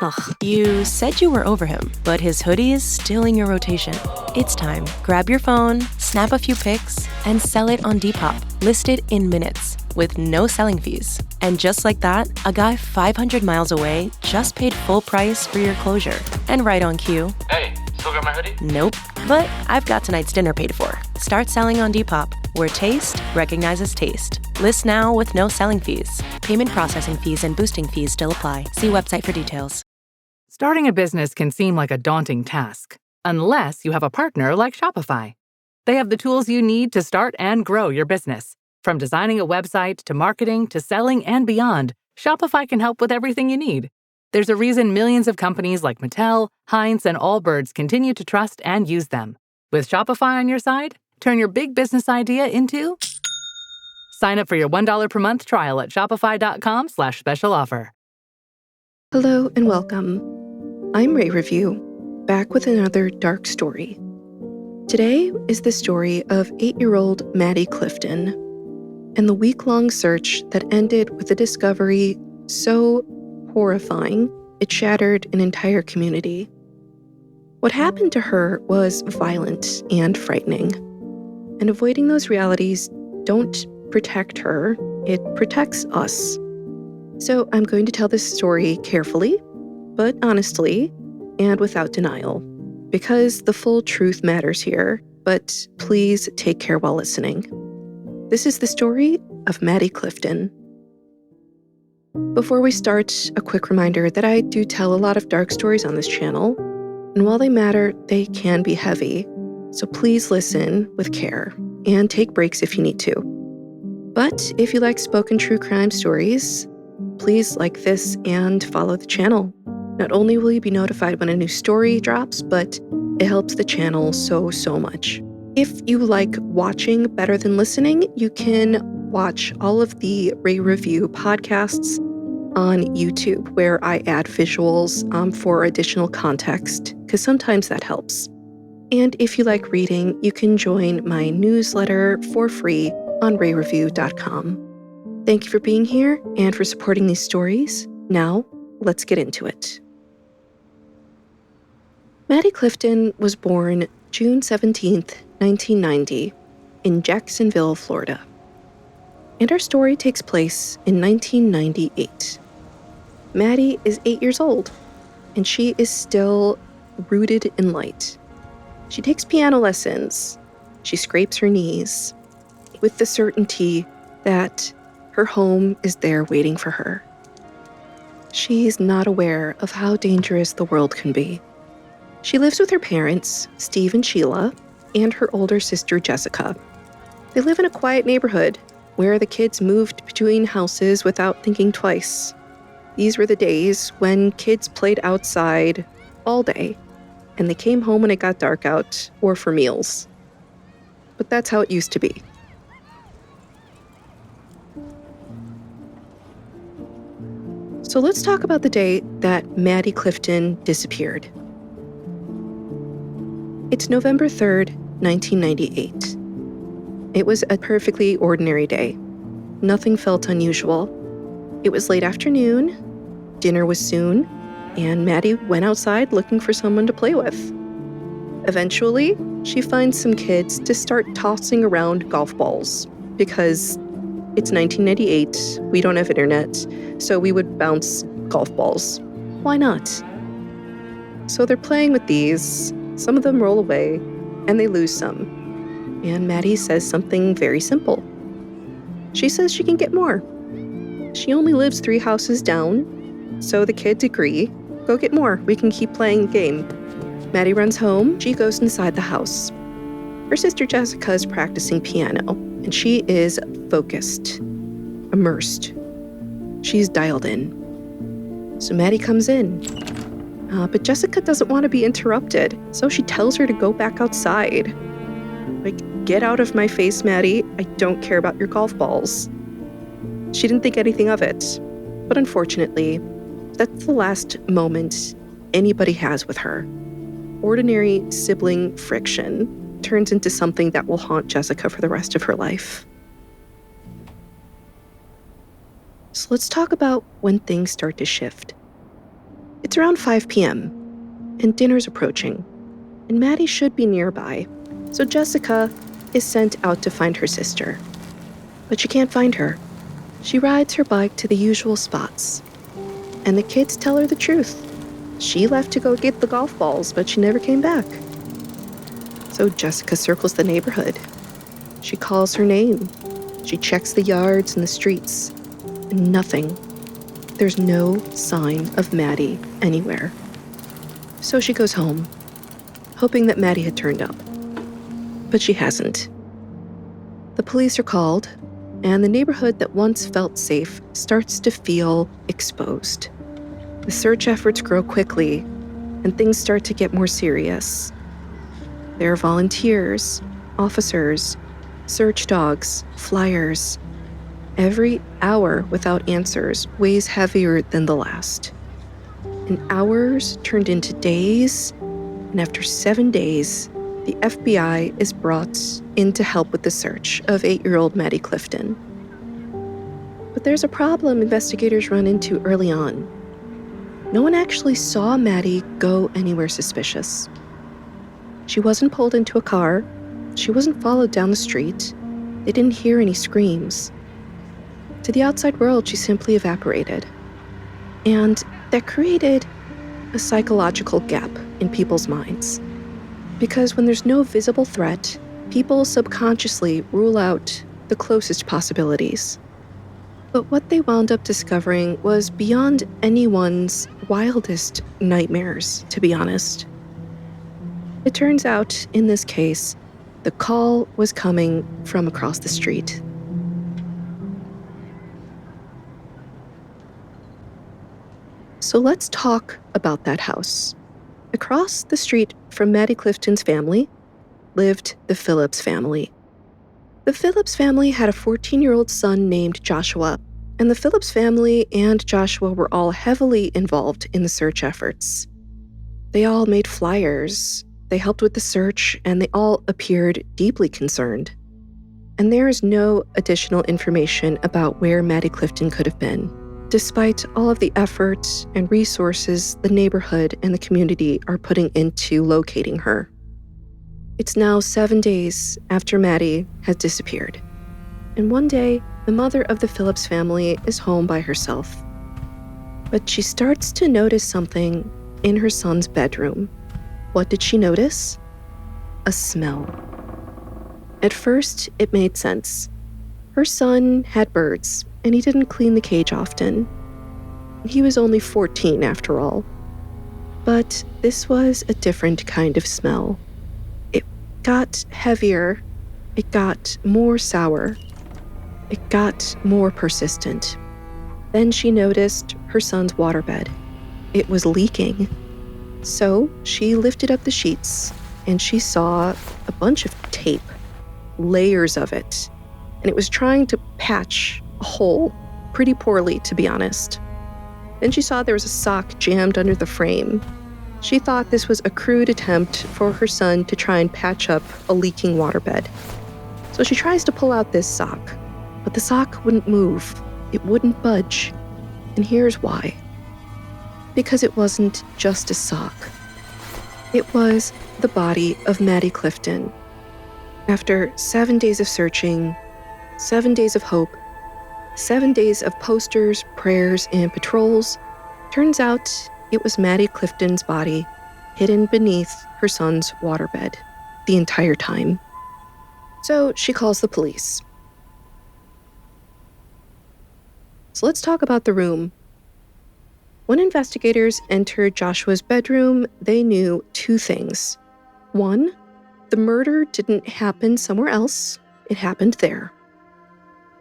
Ugh, you said you were over him, but his hoodie is still in your rotation. It's time. Grab your phone, snap a few pics, and sell it on Depop. Listed in minutes, with no selling fees. And just like that, a guy 500 miles away just paid full price for your closure. And right on cue. Hey, still got my hoodie? Nope, but I've got tonight's dinner paid for. Start selling on Depop, where taste recognizes taste. List now with no selling fees. Payment processing fees and boosting fees still apply. See website for details. Starting a business can seem like a daunting task, unless you have a partner like Shopify. They have the tools you need to start and grow your business. From designing a website to marketing to selling and beyond, Shopify can help with everything you need. There's a reason millions of companies like Mattel, Heinz, and Allbirds continue to trust and use them. With Shopify on your side, turn your big business idea into... Sign up for your $1 per month trial at shopify.com/special offer. Hello and welcome. I'm Ray Review, back with another dark story. Today is the story of 8-year-old Maddie Clifton and the week-long search that ended with a discovery so horrifying it shattered an entire community. What happened to her was violent and frightening, and avoiding those realities don't protect her, it protects us. So I'm going to tell this story carefully, but honestly, and without denial, because the full truth matters here, but please take care while listening. This is the story of Maddie Clifton. Before we start, a quick reminder that I do tell a lot of dark stories on this channel, and while they matter, they can be heavy, so please listen with care, and take breaks if you need to. But if you like spoken true crime stories, please like this and follow the channel. Not only will you be notified when a new story drops, but it helps the channel so much. If you like watching better than listening, you can watch all of the Ray Review podcasts on YouTube, where I add visuals for additional context, because sometimes that helps. And if you like reading, you can join my newsletter for free on rayreview.com. Thank you for being here and for supporting these stories. Now, let's get into it. Maddie Clifton was born June 17th, 1990, in Jacksonville, Florida. And our story takes place in 1998. Maddie is 8 years old, and she is still rooted in light. She takes piano lessons. She scrapes her knees with the certainty that her home is there waiting for her. She's not aware of how dangerous the world can be. She lives with her parents, Steve and Sheila, and her older sister, Jessica. They live in a quiet neighborhood where the kids moved between houses without thinking twice. These were the days when kids played outside all day, and they came home when it got dark out or for meals. But that's how it used to be. So let's talk about the day that Maddie Clifton disappeared. It's November 3rd, 1998. It was a perfectly ordinary day. Nothing felt unusual. It was late afternoon, dinner was soon, and Maddie went outside looking for someone to play with. Eventually, she finds some kids to start tossing around golf balls, because it's 1998, we don't have internet, so we would bounce golf balls. Why not? So they're playing with these, some of them roll away, and they lose some. And Maddie says something very simple. She says she can get more. She only lives 3 houses down, so the kids agree. Go get more, we can keep playing the game. Maddie runs home, she goes inside the house. Her sister Jessica is practicing piano, and she is focused, immersed. She's dialed in. So Maddie comes in, but Jessica doesn't want to be interrupted, so she tells her to go back outside. Like, get out of my face, Maddie. I don't care about your golf balls. She didn't think anything of it, but unfortunately, that's the last moment anybody has with her. Ordinary sibling friction turns into something that will haunt Jessica for the rest of her life. So let's talk about when things start to shift. It's around 5 p.m., and dinner's approaching, and Maddie should be nearby, so Jessica is sent out to find her sister. But she can't find her. She rides her bike to the usual spots, and the kids tell her the truth. She left to go get the golf balls, but she never came back. So Jessica circles the neighborhood. She calls her name. She checks the yards and the streets, and nothing. There's no sign of Maddie anywhere. So she goes home, hoping that Maddie had turned up. But she hasn't. The police are called, and the neighborhood that once felt safe starts to feel exposed. The search efforts grow quickly, and things start to get more serious. There are volunteers, officers, search dogs, flyers. Every hour without answers weighs heavier than the last. And hours turned into days, and after 7 days, the FBI is brought in to help with the search of 8-year-old Maddie Clifton. But there's a problem investigators run into early on. No one actually saw Maddie go anywhere suspicious. She wasn't pulled into a car. She wasn't followed down the street. They didn't hear any screams. To the outside world, she simply evaporated. And that created a psychological gap in people's minds. Because when there's no visible threat, people subconsciously rule out the closest possibilities. But what they wound up discovering was beyond anyone's wildest nightmares, to be honest. It turns out, in this case, the call was coming from across the street. So let's talk about that house. Across the street from Maddie Clifton's family lived the Phillips family. The Phillips family had a 14-year-old son named Joshua, and the Phillips family and Joshua were all heavily involved in the search efforts. They all made flyers, they helped with the search, and they all appeared deeply concerned. And there is no additional information about where Maddie Clifton could have been, despite all of the effort and resources the neighborhood and the community are putting into locating her. It's now 7 days after Maddie has disappeared. And one day, the mother of the Phillips family is home by herself. But she starts to notice something in her son's bedroom. What did she notice? A smell. At first, it made sense. Her son had birds, and he didn't clean the cage often. He was only 14 after all. But this was a different kind of smell. It got heavier. It got more sour. It got more persistent. Then she noticed her son's waterbed. It was leaking. So she lifted up the sheets, and she saw a bunch of tape, layers of it, and it was trying to patch a hole pretty poorly, to be honest. Then she saw there was a sock jammed under the frame. She thought this was a crude attempt for her son to try and patch up a leaking waterbed. So she tries to pull out this sock, but the sock wouldn't move. It wouldn't budge. And here's why. Because it wasn't just a sock. It was the body of Maddie Clifton. After 7 days of searching, 7 days of hope, 7 days of posters, prayers, and patrols, turns out it was Maddie Clifton's body hidden beneath her son's waterbed the entire time. So she calls the police. So let's talk about the room. When investigators entered Joshua's bedroom, they knew 2 things. 1, the murder didn't happen somewhere else, it happened there.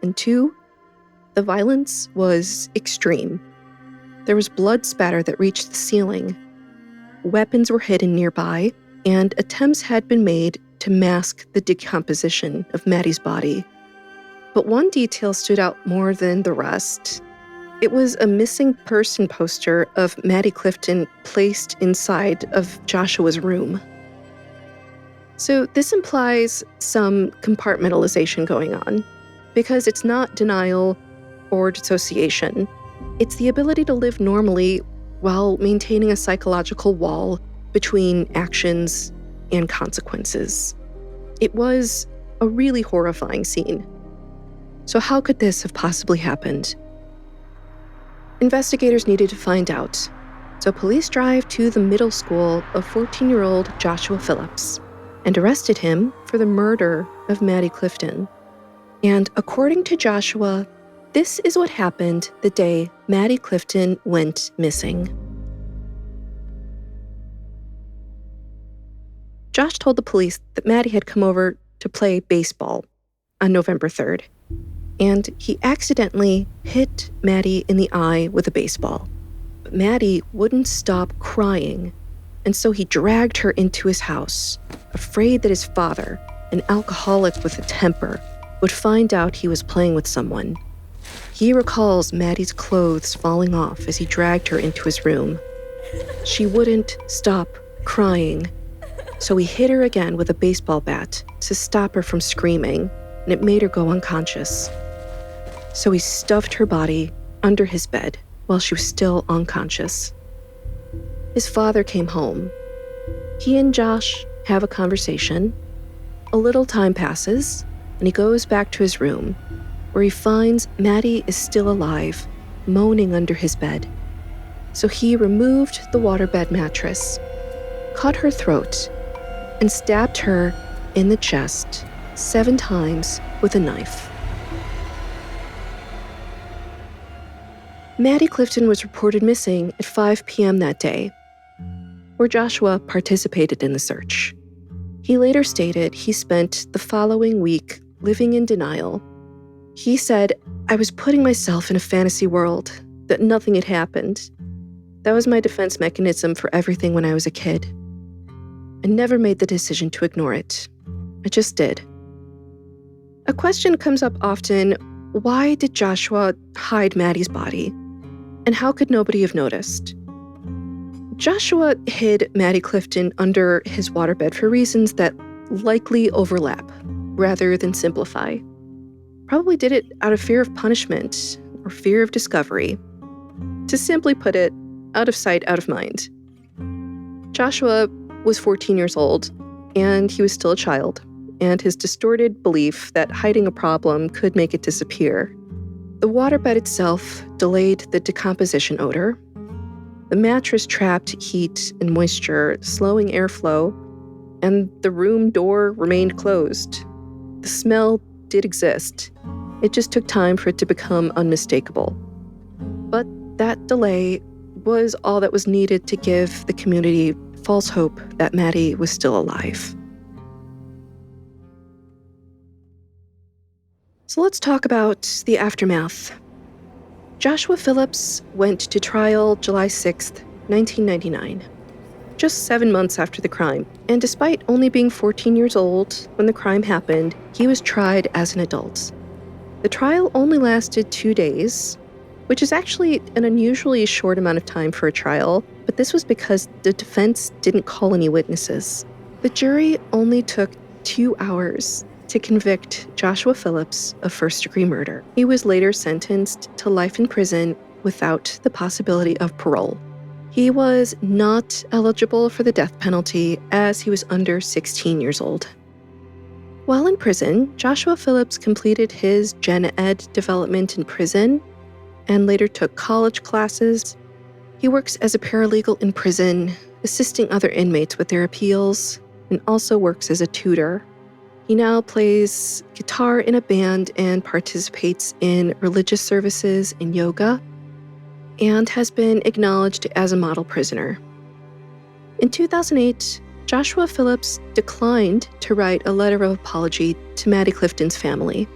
And 2, the violence was extreme. There was blood spatter that reached the ceiling. Weapons were hidden nearby, and attempts had been made to mask the decomposition of Maddie's body. But one detail stood out more than the rest. It was a missing person poster of Maddie Clifton placed inside of Joshua's room. So this implies some compartmentalization going on, because it's not denial or dissociation. It's the ability to live normally while maintaining a psychological wall between actions and consequences. It was a really horrifying scene. So how could this have possibly happened? Investigators needed to find out. So police drive to the middle school of 14-year-old Joshua Phillips and arrested him for the murder of Maddie Clifton. And according to Joshua, this is what happened the day Maddie Clifton went missing. Josh told the police that Maddie had come over to play baseball on November 3rd, and he accidentally hit Maddie in the eye with a baseball. But Maddie wouldn't stop crying, and so he dragged her into his house, afraid that his father, an alcoholic with a temper, would find out he was playing with someone. He recalls Maddie's clothes falling off as he dragged her into his room. She wouldn't stop crying, so he hit her again with a baseball bat to stop her from screaming, and it made her go unconscious. So he stuffed her body under his bed while she was still unconscious. His father came home. He and Josh have a conversation. A little time passes, and he goes back to his room, where he finds Maddie is still alive, moaning under his bed. So he removed the waterbed mattress, cut her throat, and stabbed her in the chest 7 times with a knife. Maddie Clifton was reported missing at 5 p.m. that day, where Joshua participated in the search. He later stated he spent the following week living in denial. He said, "I was putting myself in a fantasy world, that nothing had happened. That was my defense mechanism for everything when I was a kid. I never made the decision to ignore it. I just did." A question comes up often: why did Joshua hide Maddie's body? And how could nobody have noticed? Joshua hid Maddie Clifton under his waterbed for reasons that likely overlap, rather than simplify. Probably did it out of fear of punishment or fear of discovery. To simply put it, out of sight, out of mind. Joshua was 14 years old, and he was still a child, and his distorted belief that hiding a problem could make it disappear. The waterbed itself delayed the decomposition odor. The mattress trapped heat and moisture, slowing airflow, and the room door remained closed. The smell did exist. It just took time for it to become unmistakable. But that delay was all that was needed to give the community false hope that Maddie was still alive. So let's talk about the aftermath. Joshua Phillips went to trial July 6th, 1999, just 7 months after the crime. And despite only being 14 years old when the crime happened, he was tried as an adult. The trial only lasted 2 days, which is actually an unusually short amount of time for a trial, but this was because the defense didn't call any witnesses. The jury only took 2 hours to convict Joshua Phillips of first-degree murder. He was later sentenced to life in prison without the possibility of parole. He was not eligible for the death penalty as he was under 16 years old. While in prison, Joshua Phillips completed his gen ed development in prison and later took college classes. He works as a paralegal in prison, assisting other inmates with their appeals, and also works as a tutor. He now plays guitar in a band and participates in religious services and yoga, and has been acknowledged as a model prisoner. In 2008, Joshua Phillips declined to write a letter of apology to Maddie Clifton's family,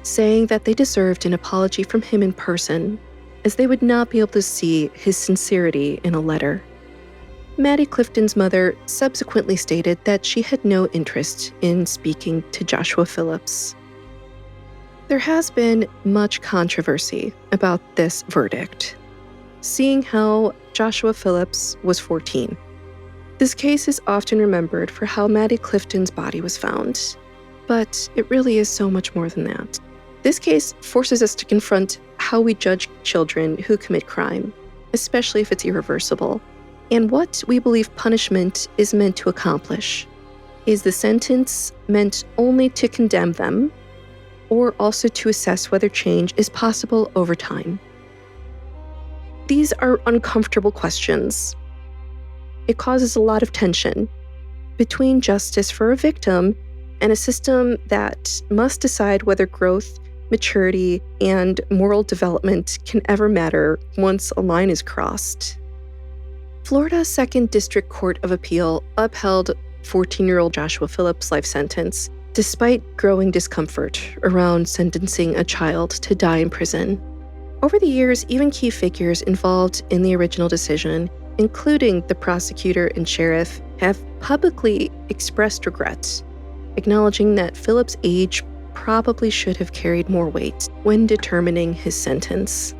saying that they deserved an apology from him in person, as they would not be able to see his sincerity in a letter. Maddie Clifton's mother subsequently stated that she had no interest in speaking to Joshua Phillips. There has been much controversy about this verdict, seeing how Joshua Phillips was 14. This case is often remembered for how Maddie Clifton's body was found, but it really is so much more than that. This case forces us to confront how we judge children who commit crime. especially if it's irreversible, and what we believe punishment is meant to accomplish. Is the sentence meant only to condemn them, or also to assess whether change is possible over time? These are uncomfortable questions. It causes a lot of tension between justice for a victim and a system that must decide whether growth, maturity, and moral development can ever matter once a line is crossed. Florida's 2nd District Court of Appeal upheld 14-year-old Joshua Phillips' life sentence, despite growing discomfort around sentencing a child to die in prison. Over the years, even key figures involved in the original decision, including the prosecutor and sheriff, have publicly expressed regret, acknowledging that Phillips' age probably should have carried more weight when determining his sentence.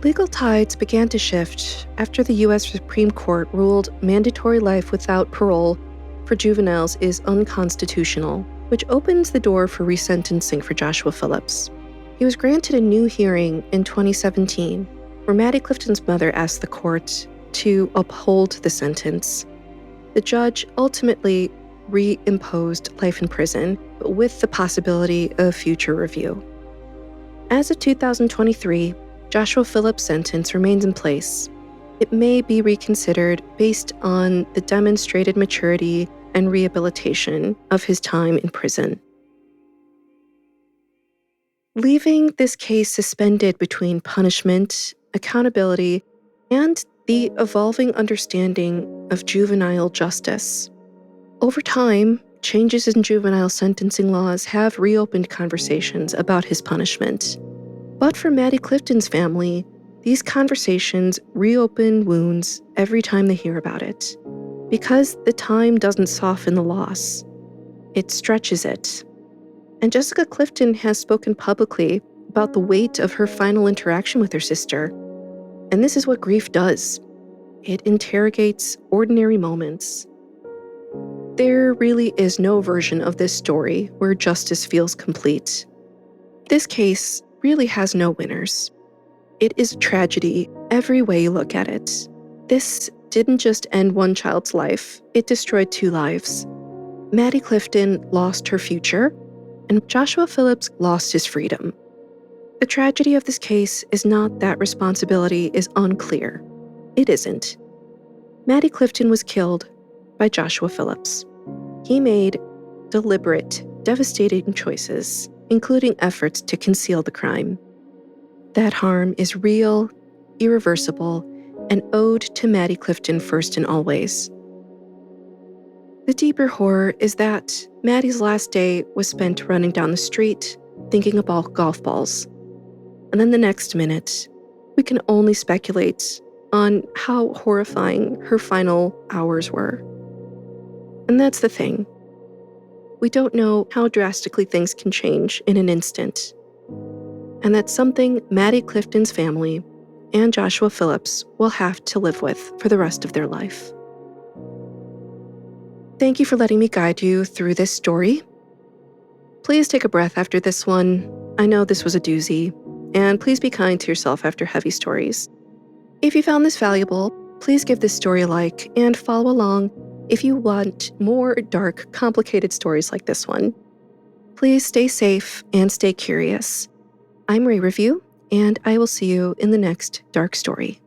Legal tides began to shift after the U.S. Supreme Court ruled mandatory life without parole for juveniles is unconstitutional, which opens the door for resentencing for Joshua Phillips. He was granted a new hearing in 2017, where Maddie Clifton's mother asked the court to uphold the sentence. The judge ultimately reimposed life in prison, but with the possibility of future review. As of 2023, Joshua Phillips' sentence remains in place. It may be reconsidered based on the demonstrated maturity and rehabilitation of his time in prison. Leaving this case suspended between punishment, accountability, and the evolving understanding of juvenile justice. Over time, changes in juvenile sentencing laws have reopened conversations about his punishment. But for Maddie Clifton's family, these conversations reopen wounds every time they hear about it. Because the time doesn't soften the loss, it stretches it. And Jessica Clifton has spoken publicly about the weight of her final interaction with her sister. And this is what grief does. It interrogates ordinary moments. There really is no version of this story where justice feels complete. This case really has no winners. It is a tragedy every way you look at it. This didn't just end one child's life, it destroyed 2 lives. Maddie Clifton lost her future, and Joshua Phillips lost his freedom. The tragedy of this case is not that responsibility is unclear. It isn't. Maddie Clifton was killed by Joshua Phillips. He made deliberate, devastating choices, including efforts to conceal the crime. That harm is real, irreversible, and owed to Maddie Clifton first and always. The deeper horror is that Maddie's last day was spent running down the street, thinking about golf balls. And then the next minute, we can only speculate on how horrifying her final hours were. And that's the thing. We don't know how drastically things can change in an instant. And that's something Maddie Clifton's family and Joshua Phillips will have to live with for the rest of their life. Thank you for letting me guide you through this story. Please take a breath after this one. I know this was a doozy, and please be kind to yourself after heavy stories. If you found this valuable, please give this story a like and follow along if you want more dark, complicated stories like this one. Please stay safe and stay curious. I'm Ray Review, and I will see you in the next dark story.